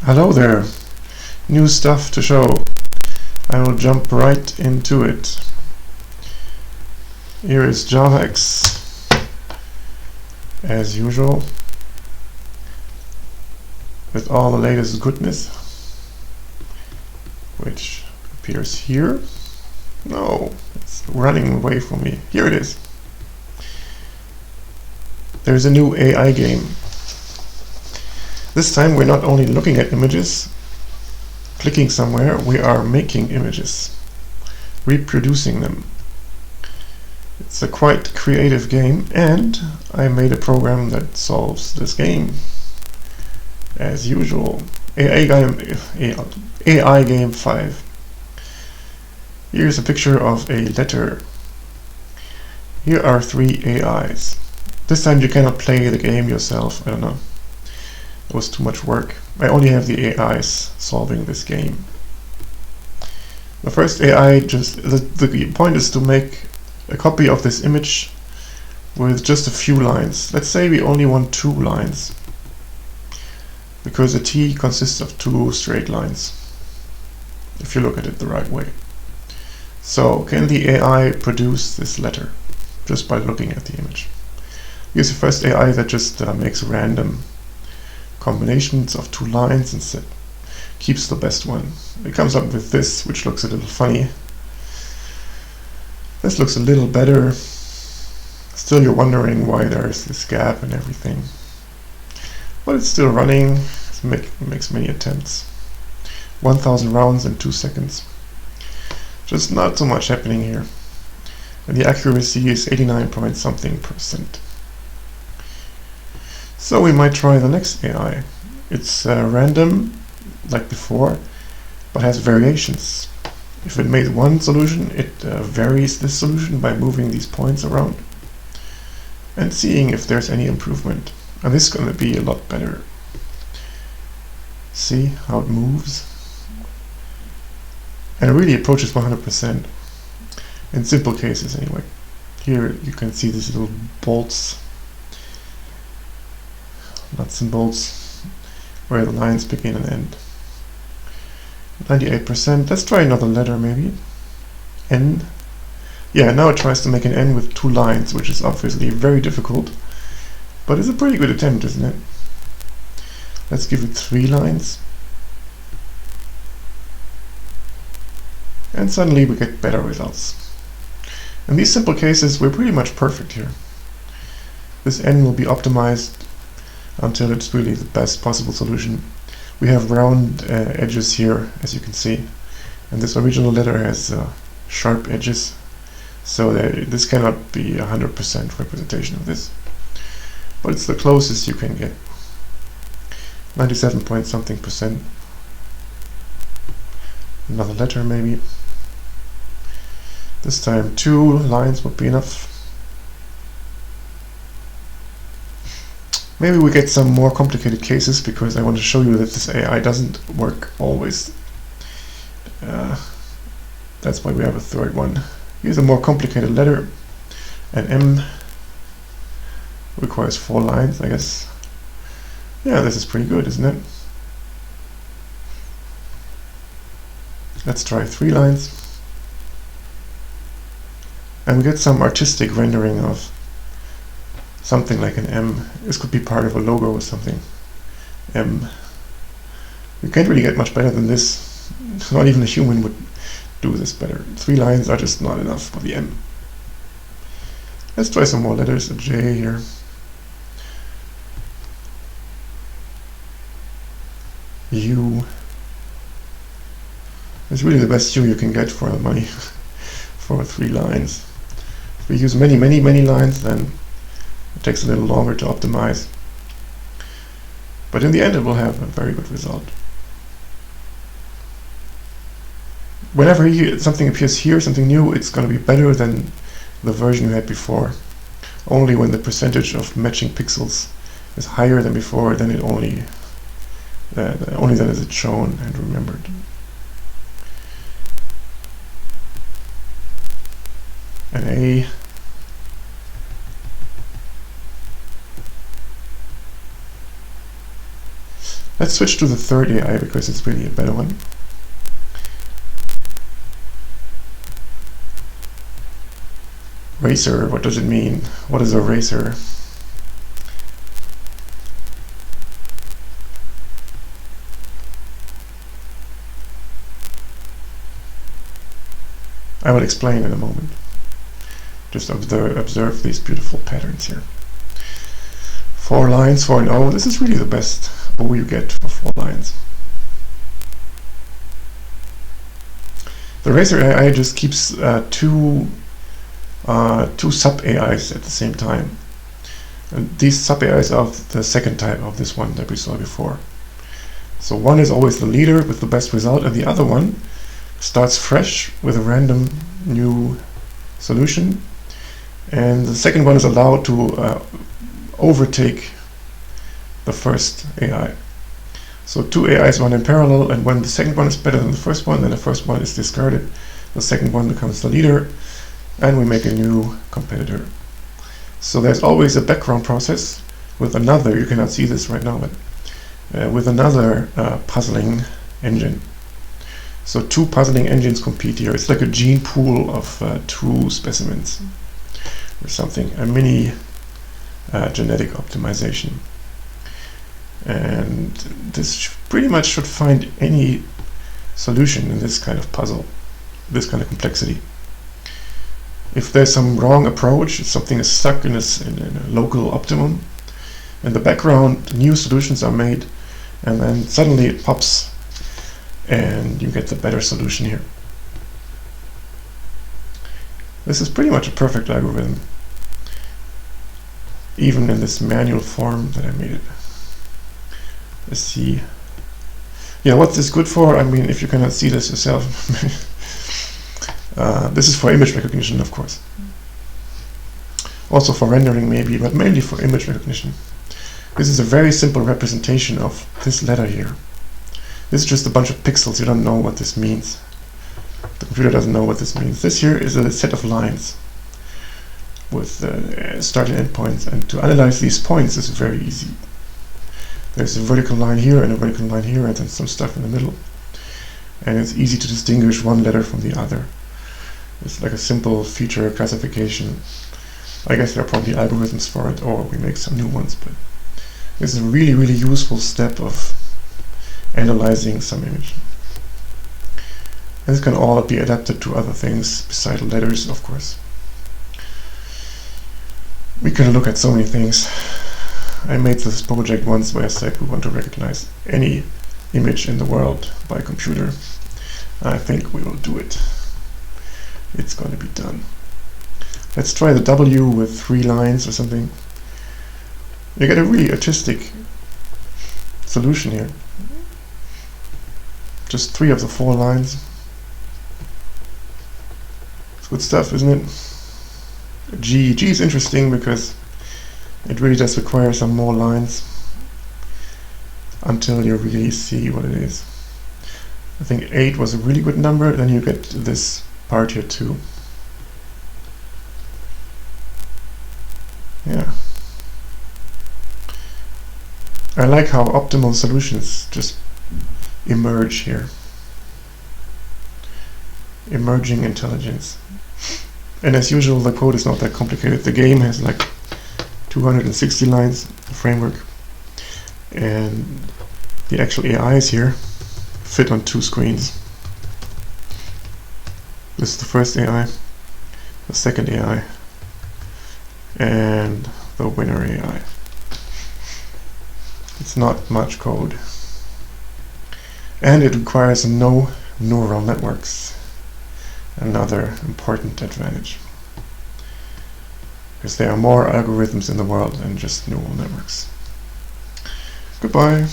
Hello there, new stuff to show. I will jump right into it. Here is JavaX, as usual, with all the latest goodness, which appears here. No, it's running away from me. Here it is. There's a new AI game. This time we're not only looking at images, clicking somewhere, we are making images, reproducing them. It's a quite creative game, and I made a program that solves this game. As usual, AI game 5. Here's a picture of a letter. Here are 3 AIs. This time you cannot play the game yourself, I don't know. It was too much work. I only have the AIs solving this game. The first AI, the point is to make a copy of this image with just a few lines. Let's say we only want 2 lines, because a T consists of 2 straight lines, if you look at it the right way. So, can the AI produce this letter just by looking at the image? Here's the first AI that just makes random combinations of 2 lines and keeps the best one. It comes up with this, which looks a little funny. This looks a little better. Still, you're wondering why there is this gap and everything. But it's still running. It makes many attempts. 1000 rounds in 2 seconds. Just not so much happening here. And the accuracy is 89-point-something%. So we might try the next AI. It's random, like before, but has variations. If it made one solution, it varies this solution by moving these points around and seeing if there's any improvement. And this is going to be a lot better. See how it moves? And it really approaches 100% in simple cases anyway. Here you can see these little bolts, nuts and bolts, where the lines begin and end. 98%. Let's try another letter maybe. N. Yeah, now it tries to make an N with 2 lines, which is obviously very difficult, but it's a pretty good attempt, isn't it? Let's give it 3 lines. And suddenly we get better results. In these simple cases, we're pretty much perfect here. This N will be optimized until it's really the best possible solution. We have round edges here, as you can see, and this original letter has sharp edges, so this cannot be 100% representation of this, but it's the closest you can get. 97-point-something%. Another letter maybe. This time 2 lines would be enough. Maybe we get some more complicated cases, because I want to show you that this AI doesn't work always. That's why we have a third one. Here's a more complicated letter. An M requires 4 lines, I guess. Yeah, this is pretty good, isn't it? Let's try 3 lines. And we get some artistic rendering of something like an M. This could be part of a logo or something. M. You can't really get much better than this. Not even a human would do this better. 3 lines are just not enough for the M. Let's try some more letters. A J here. U. It's really the best U you can get for the money for 3 lines. If we use many lines, then it takes a little longer to optimize. But in the end, it will have a very good result. Whenever something appears here, something new, it's going to be better than the version you had before. Only when the percentage of matching pixels is higher than before, then it only then is it shown and remembered. An A. Let's switch to the third AI because it's really a better one. Racer, what does it mean? What is a racer? I will explain in a moment. Just observe these beautiful patterns here. 4 lines for an O. This is really the best O you get for 4 lines. The Racer AI just keeps two sub-AIs at the same time. And these sub-AIs are the second type of this one that we saw before. So one is always the leader with the best result, and the other one starts fresh with a random new solution. And the second one is allowed to overtake the first AI. So 2 AIs run in parallel, and when the second one is better than the first one, then the first one is discarded. The second one becomes the leader, and we make a new competitor. So there's always a background process with another, you cannot see this right now, but with another puzzling engine. So 2 puzzling engines compete here. It's like a gene pool of 2 specimens or something, a mini genetic optimization. And this pretty much should find any solution in this kind of puzzle, this kind of complexity. If there's some wrong approach, if something is stuck in a local optimum, in the background new solutions are made, and then suddenly it pops and you get the better solution here. This is pretty much a perfect algorithm, even in this manual form that I made it. Let's see. Yeah, what's this good for? I mean, if you cannot see this yourself, this is for image recognition, of course. Also for rendering maybe, but mainly for image recognition. This is a very simple representation of this letter here. This is just a bunch of pixels. You don't know what this means. The computer doesn't know what this means. This here is a set of lines with start and end points, and to analyze these points is very easy. There's a vertical line here and a vertical line here, and then some stuff in the middle. And it's easy to distinguish one letter from the other. It's like a simple feature classification. I guess there are probably algorithms for it, or we make some new ones, but this is a really, really useful step of analyzing some image. And this can all be adapted to other things beside letters, of course. We can look at so many things. I made this project once where I said we want to recognize any image in the world by computer. I think we will do it. It's going to be done. Let's try the W with 3 lines or something. You get a really artistic solution here. Just 3 of the 4 lines. It's good stuff, isn't it? G is interesting because it really does require some more lines until you really see what it is. I think 8 was a really good number, then you get this part here too. Yeah. I like how optimal solutions just emerge here. Emerging intelligence. And as usual, the code is not that complicated. The game has like 260 lines, the framework, and the actual AIs here fit on 2 screens. This is the first AI, the second AI, and the winner AI. It's not much code. And it requires no neural networks. Another important advantage. Because there are more algorithms in the world than just neural networks. Goodbye.